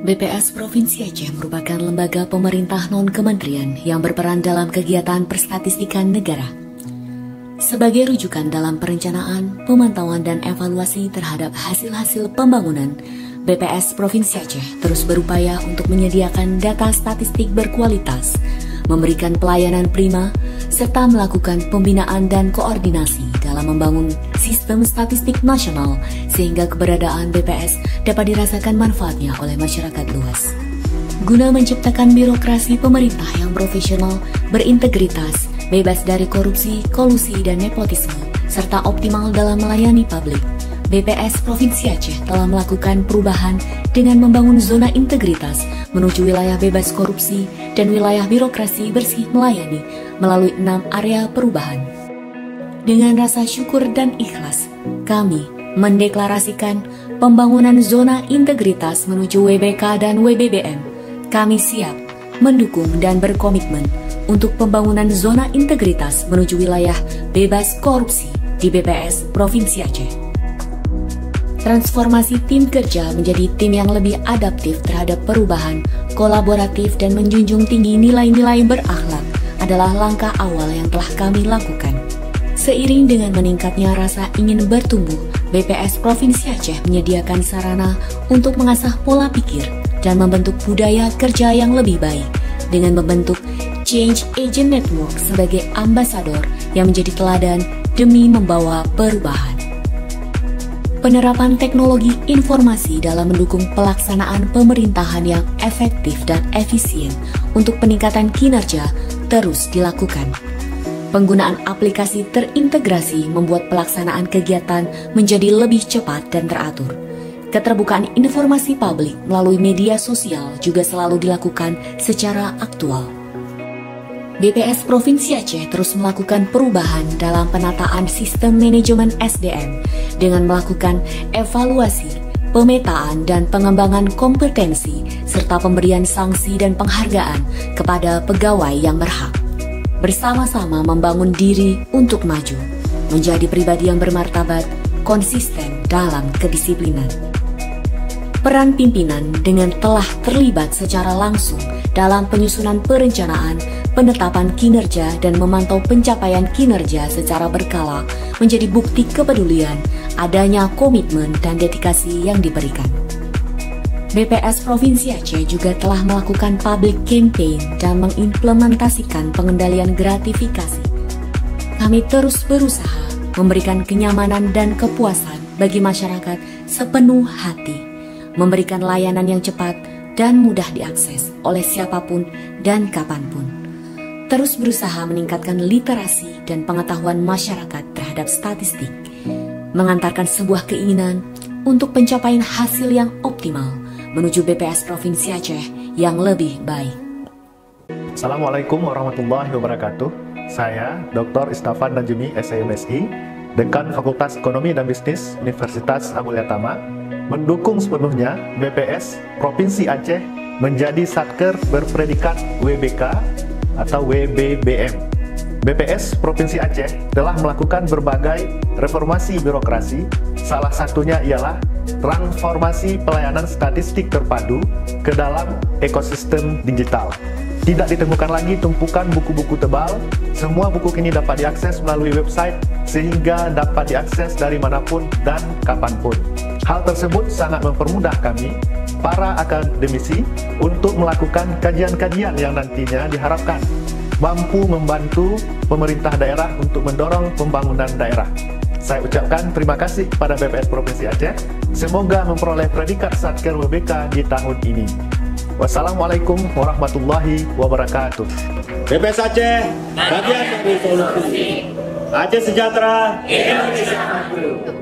BPS Provinsi Aceh merupakan lembaga pemerintah non-kementerian yang berperan dalam kegiatan perstatistikan negara. Sebagai rujukan dalam perencanaan, pemantauan, dan evaluasi terhadap hasil-hasil pembangunan, BPS Provinsi Aceh terus berupaya untuk menyediakan data statistik berkualitas, memberikan pelayanan prima, serta melakukan pembinaan dan koordinasi dalam membangun sistem statistik nasional sehingga keberadaan BPS dapat dirasakan manfaatnya oleh masyarakat luas. Guna menciptakan birokrasi pemerintah yang profesional, berintegritas, bebas dari korupsi, kolusi, dan nepotisme, serta optimal dalam melayani publik, BPS Provinsi Aceh telah melakukan perubahan dengan membangun zona integritas menuju wilayah bebas korupsi dan wilayah birokrasi bersih melayani melalui 6 area perubahan. Dengan rasa syukur dan ikhlas, kami mendeklarasikan pembangunan zona integritas menuju WBK dan WBBM. Kami siap mendukung dan berkomitmen untuk pembangunan zona integritas menuju wilayah bebas korupsi di BPS Provinsi Aceh. Transformasi tim kerja menjadi tim yang lebih adaptif terhadap perubahan, kolaboratif, dan menjunjung tinggi nilai-nilai berakhlak adalah langkah awal yang telah kami lakukan. Seiring dengan meningkatnya rasa ingin bertumbuh, BPS Provinsi Aceh menyediakan sarana untuk mengasah pola pikir dan membentuk budaya kerja yang lebih baik dengan membentuk Change Agent Network sebagai ambasador yang menjadi teladan demi membawa perubahan. Penerapan teknologi informasi dalam mendukung pelaksanaan pemerintahan yang efektif dan efisien untuk peningkatan kinerja terus dilakukan. Penggunaan aplikasi terintegrasi membuat pelaksanaan kegiatan menjadi lebih cepat dan teratur. Keterbukaan informasi publik melalui media sosial juga selalu dilakukan secara aktual. BPS Provinsi Aceh terus melakukan perubahan dalam penataan sistem manajemen SDM dengan melakukan evaluasi, pemetaan, dan pengembangan kompetensi serta pemberian sanksi dan penghargaan kepada pegawai yang berhak. Bersama-sama membangun diri untuk maju, menjadi pribadi yang bermartabat, konsisten dalam kedisiplinan. Peran pimpinan dengan telah terlibat secara langsung dalam penyusunan perencanaan, penetapan kinerja, dan memantau pencapaian kinerja secara berkala menjadi bukti kepedulian, adanya komitmen dan dedikasi yang diberikan. BPS Provinsi Aceh juga telah melakukan public campaign dan mengimplementasikan pengendalian gratifikasi. Kami terus berusaha memberikan kenyamanan dan kepuasan bagi masyarakat sepenuh hati, memberikan layanan yang cepat dan mudah diakses oleh siapapun dan kapanpun. Terus berusaha meningkatkan literasi dan pengetahuan masyarakat terhadap statistik, mengantarkan sebuah keinginan untuk pencapaian hasil yang optimal menuju BPS Provinsi Aceh yang lebih baik. Assalamualaikum warahmatullahi wabarakatuh. Saya Dr. Istafan Najmi, SMSI, Dekan Fakultas Ekonomi dan Bisnis Universitas Amulia Tama, mendukung sepenuhnya BPS Provinsi Aceh menjadi satker berpredikat WBK atau WBBM. BPS Provinsi Aceh telah melakukan berbagai reformasi birokrasi, salah satunya ialah transformasi pelayanan statistik terpadu ke dalam ekosistem digital. Tidak ditemukan lagi tumpukan buku-buku tebal, semua buku kini dapat diakses melalui website sehingga dapat diakses dari manapun dan kapanpun. Hal tersebut sangat mempermudah kami, para akademisi, untuk melakukan kajian-kajian yang nantinya diharapkan mampu membantu pemerintah daerah untuk mendorong pembangunan daerah. Saya ucapkan terima kasih kepada BPS Provinsi Aceh. Semoga memperoleh predikat Satker WBK di tahun ini. Wassalamualaikum warahmatullahi wabarakatuh. BPS Aceh, bagian dari solusi. Aceh sejahtera, Indonesia maju.